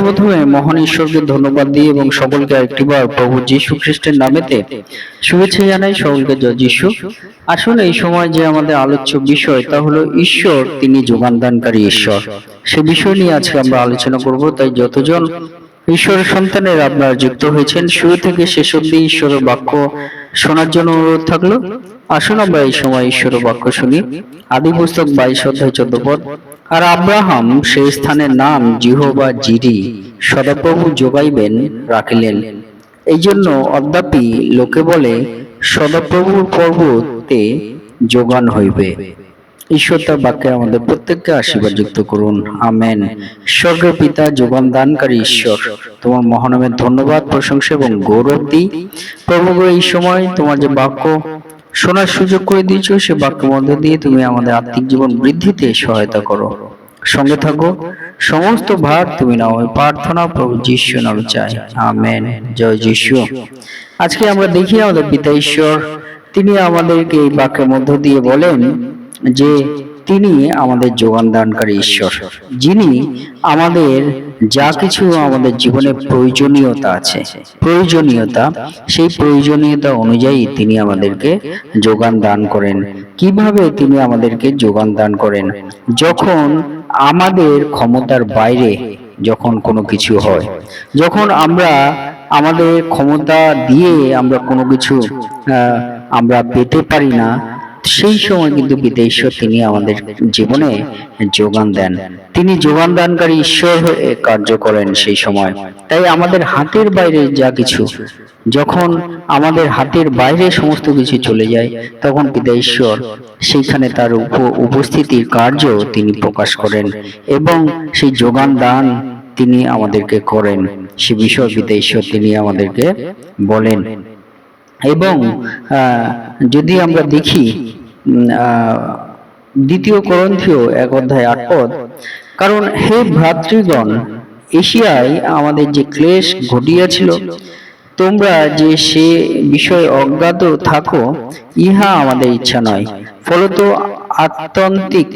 সর্বপ্রথমে মহান ঈশ্বরকে ধন্যবাদ দিই এবং সকলকে আরেকটিবার প্রভু যীশু খ্রিস্টের নামেতে শুভেচ্ছা জানাই। সকলকে জয় যীশু। আসলে এই সময় যে আমাদের আলোচ্য বিষয় তা হলো ঈশ্বর, তিনি যোগানদানকারী ঈশ্বর। সে বিষয় নিয়ে আজকে আমরা আলোচনা করব। তাই যতজন ঈশ্বরের সন্তানের আপনারা যুক্ত হয়েছেন, শুরু থেকে শেষ অবধি ঈশ্বরের বাক্য শোনার জন্য অনুরোধ থাকলো। আসুন আমরা এই সময় ঈশ্বরের বাক্য শুনি। আদি পুস্তক 22 অধ্যায় 14 পদ। আর আব্রাহাম সেই স্থানের নাম জিহোবা জিরি, সদাপ্রভু যোগাইবেন রাখিলেন। এই জন্য অদ্যাপি লোকে বলে, সদাপ্রভুর পর্বতে যোগান হইবে। ঈশ্বর তার বাক্যে আমাদের প্রত্যেককে আশীর্বাদ যুক্ত করুন, আমেন। স্বর্গের পিতা, যোগান দানকারী ঈশ্বর, তোমার মহানামের ধন্যবাদ, প্রশংসা এবং গৌরব দিই। প্রভু, এই সময় তোমার যে বাক্য শোনার সুযোগ করে দিয়েছো, সে বাক্যের মধ্যে দিয়ে তুমি আমাদের আত্মিক জীবন বৃদ্ধিতে সহায়তা করো। সঙ্গে থাকো, সমস্ত ভার তুমি নাও। প্রার্থনা প্রভু যীশু নামে চাই, আমেন। জয় যীশু। আজকে আমরা দেখি আমাদের পিতা ঈশ্বর, তিনি আমাদেরকে এই বাক্যের মধ্য দিয়ে বলেন যে তিনি আমাদের যোগান দানকারী ঈশ্বর, যিনি আমাদের যা কিছু আমাদের জীবনে প্রয়োজনীয়তা আছে, সেই প্রয়োজনীয়তা অনুযায়ী তিনি আমাদেরকে যোগান দান করেন। কিভাবে তিনি আমাদেরকে যোগান দান করেন? যখন আমাদের ক্ষমতার বাইরে যখন কোনো কিছু হয়, যখন আমরা আমাদের ক্ষমতা দিয়ে আমরা কোনো কিছু আমরা পেতে পারি না, সেই সময় কিন্তু পিতা ঈশ্বর তিনি আমাদের জীবনে যোগান দেন। তিনি যোগান দানকারী ঈশ্বর হয়ে কার্য করেন সেই সময়। তাই আমাদের হাতের বাইরে যা কিছু, যখন আমাদের হাতের বাইরে সমস্ত কিছু চলে যায়, তখন পিতা ঈশ্বর সেইখানে তার উপস্থিতির কার্য তিনি প্রকাশ করেন এবং সেই যোগান দান তিনি আমাদেরকে করেন। সে বিষয় পিতা ঈশ্বর তিনি আমাদেরকে বলেন। এবং যদি আমরা দেখি 2 করন্থীয় 1 অধ্যায় 8 পদ। কারণ হে ভ্রাতৃগণ, এশিয়ায় আমাদের যে ক্লেশ ঘটিয়াছিল, তোমরা যে সে বিষয়ে অজ্ঞাত থাকো, ইহা আমাদের ইচ্ছা নয়। ফলত আত্যন্তিক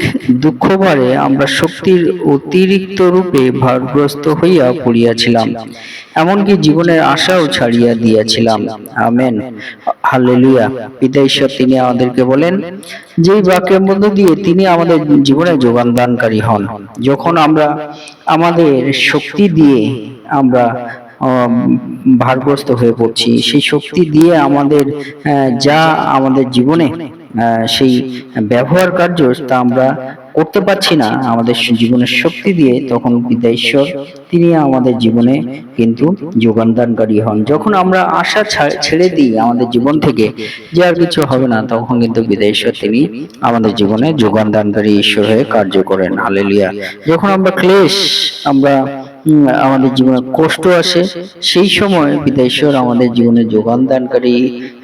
দুঃখভারে আমরা শক্তির অতিরিক্ত রূপে ভারগ্রস্ত হইয়া পড়িয়াছিলাম, এমনকি জীবনের আশাও ছাড়িয়া দিয়াছিলাম। Amen, hallelujah. পিতা ঈশ্বর তিনি আমাদেরকে বলেন, যেই বাক্যের মধ্য দিয়ে তিনি আমাদের জীবনে যোগান দানকারী হন। যখন আমরা আমাদের শক্তি দিয়ে আমরা ভারগ্রস্ত হয়ে পড়ছি, সেই শক্তি দিয়ে আমাদের যা আমাদের জীবনে সেই ব্যবহার কার্য তা আমরা করতে পারছি না আমাদের জীবনের শক্তি দিয়ে, তখন পিতা ঈশ্বর তিনি আমাদের জীবনে কিন্তু যোগান দানকারী হন। যখন আমরা আশা ছেড়ে দিই আমাদের জীবন থেকে যে আর কিছু হবে না, তখন কিন্তু পিতা ঈশ্বর তিনি আমাদের জীবনে যোগান দানকারী ঈশ্বর হয়ে কার্য করেন। হালেলুয়া। যখন আমরা ক্লেশ, আমরা আমাদের জীবনে কষ্ট আসে, সেই সময় পিতা ঈশ্বর আমাদের জীবনে যোগান দানকারী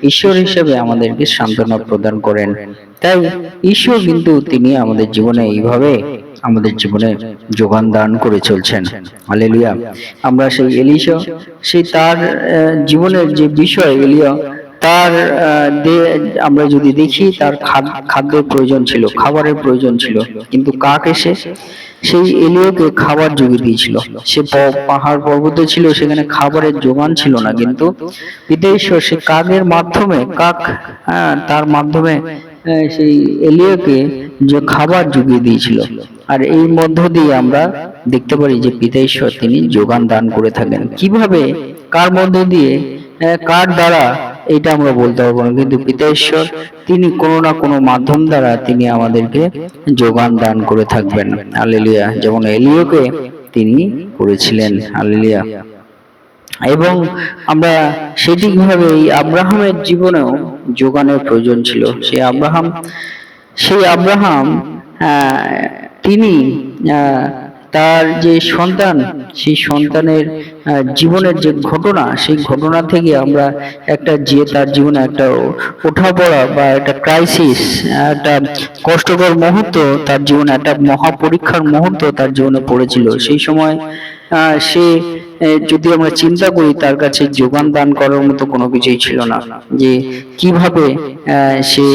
ঈশ্বর হিসেবে আমাদেরকে সান্ত্বনা প্রদান করেন। তাই ঈশ্বর কিন্তু তিনি আমাদের জীবনে এইভাবে আমাদের জীবনে যোগান দান করে চলছেন। হালেলুয়া। আমরা সেই এলিশা, সেই তার জীবনের যে বিষয়, এলিয়া তার আমরা যদি দেখি, তার খাদ্যের প্রয়োজন ছিল, খাবারের প্রয়োজন ছিল, কিন্তু কাক এসে সেই এলিয়াকে খাবার জুগিয়ে দিয়েছিল। সে পাহাড় পর্বতে ছিল, সেখানে খাবারের যোগান ছিল না, কিন্তু পিতা ঈশ্বর সে কাকের মাধ্যমে, তার মাধ্যমে সেই এলিয়াকে যে খাবার জুগিয়ে দিয়েছিল। আর এই মধ্য দিয়ে আমরা দেখতে পারি যে পিতা ঈশ্বর তিনি যোগান দান করে থাকেন। কিভাবে, কার মধ্য দিয়ে, কার দ্বারা, এটা আমরা বলতে পারবো না, কিন্তু পিতা ঈশ্বর তিনি কোনো না কোনো মাধ্যম দ্বারা তিনি আমাদেরকে যোগান দান করে থাকবেন। হালেলুয়া। যেমন এলিয়াকে তিনি করেছিলেন। হালেলুয়া। এবং আমরা সেটি কিভাবে এই আব্রাহামের জীবনেও যোগানের প্রয়োজন ছিল। সেই আব্রাহাম তিনি তার যে সন্তান, সেই সন্তানের জীবনের যে ঘটনা, সেই ঘটনা থেকে আমরা তার জীবনে একটা ওঠাপড়া বা একটা ক্রাইসিস, একটা কষ্টকর মুহূর্ত, তার জীবনে একটা মহাপরীক্ষার মুহূর্ত তার জীবনে পড়েছিল। সেই সময় সে, যদি আমরা চিন্তা করি, তার কাছে যোগান দান করার মতো কোনো কিছুই ছিল না, যে কিভাবে সে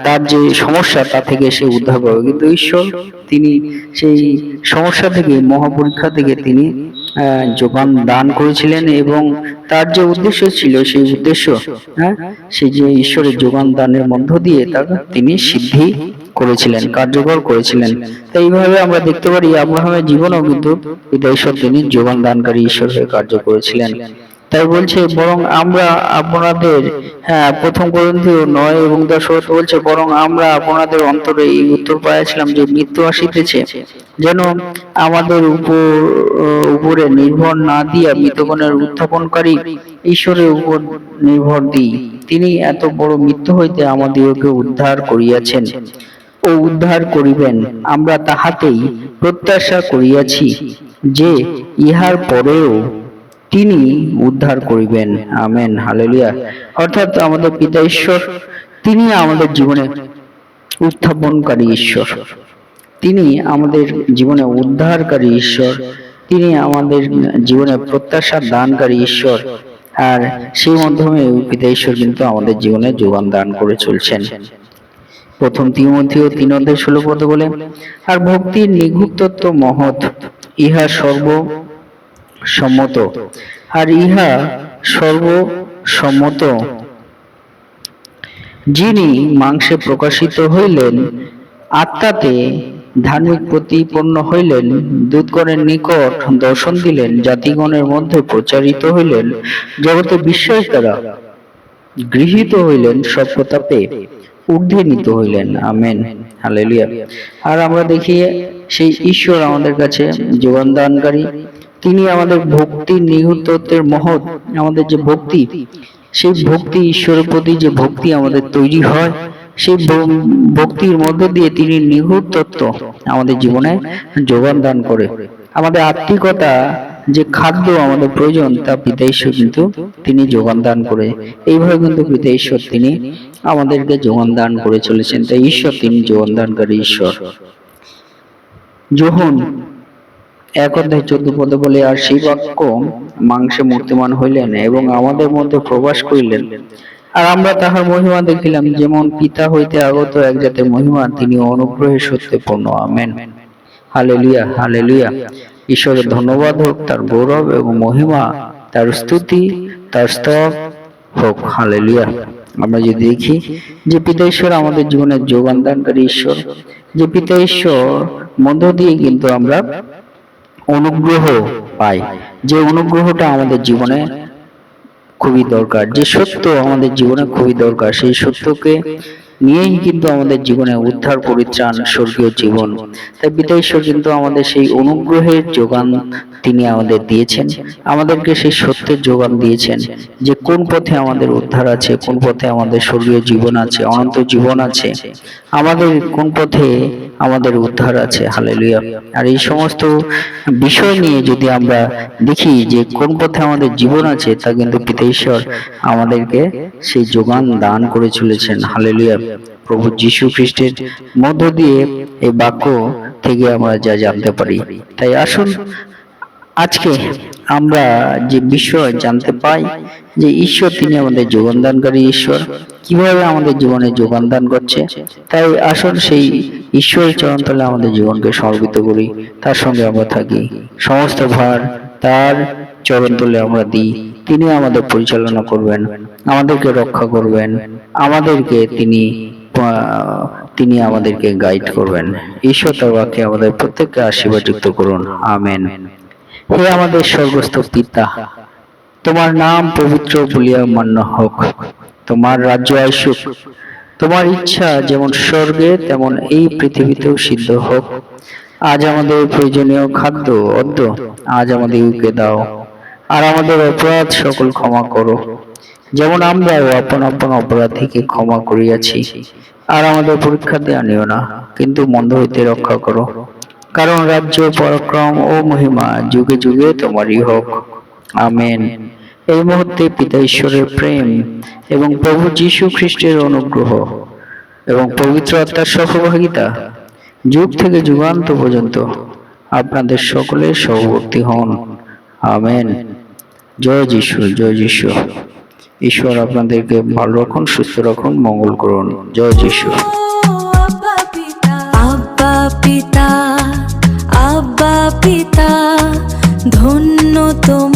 তার যে সমস্যা তা থেকে সে উদ্ধার পাবে। কিন্তু ঈশ্বর তিনি সেই সমস্যা থেকে, মহাপরীক্ষা থেকে তিনি যোগান দান করেছিলেন, এবং তার যে উদ্দেশ্য ছিল সেই উদ্দেশ্য, সেই যে ঈশ্বরের যোগান দানের মধ্য দিয়ে তিনি সিদ্ধি করেছিলেন, কার্যকর করেছিলেন। তো এইভাবে আমরা দেখতে পারি আব্রাহামের জীবনেও কিন্তু পিতা ঈশ্বর তিনি যোগান দানকারী ঈশ্বর হয়ে কার্য করেছিলেন। তাই বলছে, বরং আমরা আপনাদের, প্রথম করিন্থীয় 9:10 বলছে, বরং আমরা আপনাদের অন্তরে এই উত্তর পাইয়াছিলাম যে মৃত্যু আসিতেছে, যেন আমাদের উপরে নির্ভর না দিয়া মৃতগণের উত্থাপনকারী ঈশ্বরের উপর নির্ভর দিই। তিনি এত বড় মৃত্যু হইতে আমাদিগকে উদ্ধার করিয়াছেন ও উদ্ধার করিবেন, আমরা তাহাতেই প্রত্যাশা করিয়াছি যে ইহার পরেও তিনি উদ্ধার করিবেন। Amen, hallelujah. অর্থাৎ আমাদের পিতা ঈশ্বর তিনি আমাদের জীবনে উত্থাপনকারী ঈশ্বর, তিনি আমাদের জীবনে উদ্ধারকারী ঈশ্বর, তিনি আমাদের জীবনে প্রত্যাশা দানকারী ঈশ্বর। আর সেই মাধ্যমে পিতা ঈশ্বর কিন্তু আমাদের জীবনে যোগান দান করে চলছেন। প্রথম তিমথিও 3:16 বলে, আর ভক্তির নিগূঢ় তত্ত্ব মহৎ, ইহা সর্বসম্মত, আর ইহা সর্বসম্মত, যিনি মাংসে প্রকাশিত হইলেন, আত্মাতে ধার্মিক প্রতিপন্ন হইলেন, দূতগণের নিকট দর্শন দিলেন, জাতিগণের মধ্যে প্রচারিত হইলেন, জগতে বিশ্বাস দ্বারা গৃহীত হইলেন, সব প্রতাপে ঊর্ধ্বে নীত হইলেন। Amen, hallelujah. আর আমরা দেখি সেই ঈশ্বর আমাদের কাছে যোগান দানকারী, তিনি আমাদের ভক্তির নিগূঢ় তত্ত্বের মহৎ। আমাদের যে ভক্তি, সেই ভক্তি, ঈশ্বরের প্রতি যে ভক্তি আমাদের তৈরি হয়, সেই ভক্তির মধ্য দিয়ে তিনি নিগূঢ় তত্ত্ব আমাদের জীবনে যোগান দান করে। আমাদের আত্মিকতা যে খাদ্য আমাদের প্রয়োজন, তা পিতা ঈশ্বর কিন্তু তিনি যোগান দান করে। এইভাবে কিন্তু পিতা ঈশ্বর তিনি আমাদেরকে যোগান দান করে চলেছেন। তাই ঈশ্বর তিনি যোগান দানকারী ঈশ্বর। যোহন 1:14 বলে, আর সেই বাক্য মাংসে মূর্তিমান হইলেন এবং আমাদের মধ্যে প্রবাস করিলেন, আর আমরা তাহার মহিমা দেখিলাম, যেমন পিতা হইতে আগত এক জাতের মহিমা, তিনি অনুগ্রহের সত্যে পূর্ণ। Amen, hallelujah, hallelujah. ঈশ্বরের ধন্যবাদ হোক, তার গৌরব এবং মহিমা, তার স্তুতি, তার স্তব হোক। হালেলুয়া। আমরা যদি দেখি যে পিতা ঈশ্বর আমাদের জীবনের যোগান দানকারী ঈশ্বর, যে পিতা ঈশ্বর মধ্য দিয়ে কিন্তু আমরা অনুগ্রহ পাই, যে অনুগ্রহটা আমাদের জীবনে খুবই দরকার, যে সত্য আমাদের জীবনে খুবই দরকার, সেই সত্যকে নিয়েই কিন্তু আমাদের জীবনে উদ্ধার, পরিত্রাণ, স্বর্গীয় জীবন। তাই পিতা ঈশ্বর কিন্তু আমাদের সেই অনুগ্রহের যোগান তিনি আমাদের দিয়েছেন, আমাদেরকে সেই সত্যের যোগান দিয়েছেন, যে কোন পথে আমাদের উদ্ধার আছে, কোন পথে আমাদের স্বর্গীয় জীবন আছে, অনন্ত জীবন আছে, আমাদের কোন পথে আমাদের উদ্ধার আছে। হালেলুয়া। আর এই সমস্ত বিষয় নিয়ে যদি আমরা দেখি যে কোন পথে আমাদের জীবন আছে, তা কিন্তু পিতা ঈশ্বর আমাদেরকে সেই যোগান দান করে চলেছেন। হালেলুয়া। প্রভু যীশু খ্রিস্টের মধ্য দিয়ে এই বাক্য থেকে আমরা যা জানতে পারি। তাই আসুন আজকে আমরা যে বিষয় জানতে পাই যে ঈশ্বর তিনি আমাদের যোগান দানকারী ঈশ্বর, কিভাবে আমাদের জীবনে যোগান দান করছে। তাই আসুন সেই ঈশ্বরের চরণতলে আমাদের জীবনকে সমর্পিত করি, তার সঙ্গে আমরা থাকি, সমস্ত ভার তার চরণতলে আমরা দিই। তিনি আমাদের পরিচালনা করবেন, আমাদেরকে রক্ষা করবেন, আমাদেরকে তিনি আমাদেরকে গাইড করবেন। ঈশ্বর তার বাক্যে আমাদের প্রত্যেককে আশীর্বাদযুক্ত করুন। আমেন। হে আমাদের স্বর্গস্থ পিতা, তোমার নাম পবিত্র বলিয়া মান্য হোক, তোমার রাজ্য আসুক, তোমার ইচ্ছা যেমন স্বর্গে তেমন এই পৃথিবীতেও সিদ্ধ হোক। আজ আমাদের প্রয়োজনীয় খাদ্য অদ্য আজ আমাদেরকে দাও, আর আমাদের অপরাধ সকল ক্ষমা করো, যেমন আমরাও আপন আপন অপরাধীকে ক্ষমা করিয়াছি। আর আমাদের পরীক্ষা দিয়ে আনিও না, কিন্তু মন্দ হইতে রক্ষা করো, কারণ রাজ্য, পরাক্রম ও মহিমা যুগে যুগে তোমারই হোক। আমেন। এই মুহূর্তে পিতা ঈশ্বরের প্রেম এবং প্রভু যীশু খ্রিস্টের অনুগ্রহ এবং পবিত্র আত্মার সহভাগিতা যুগ থেকে যুগান্ত পর্যন্ত আপনাদের সকলের সহবর্তী হন। আমেন। জয় যীশু, জয় যীশু। ঈশ্বর আপনাদেরকে ভালো রাখুন, সুস্থ রাখুন, মঙ্গল করুন। জয় যীশু। আব্বা পিতা, আব্বা পিতা, ধন্য তোমার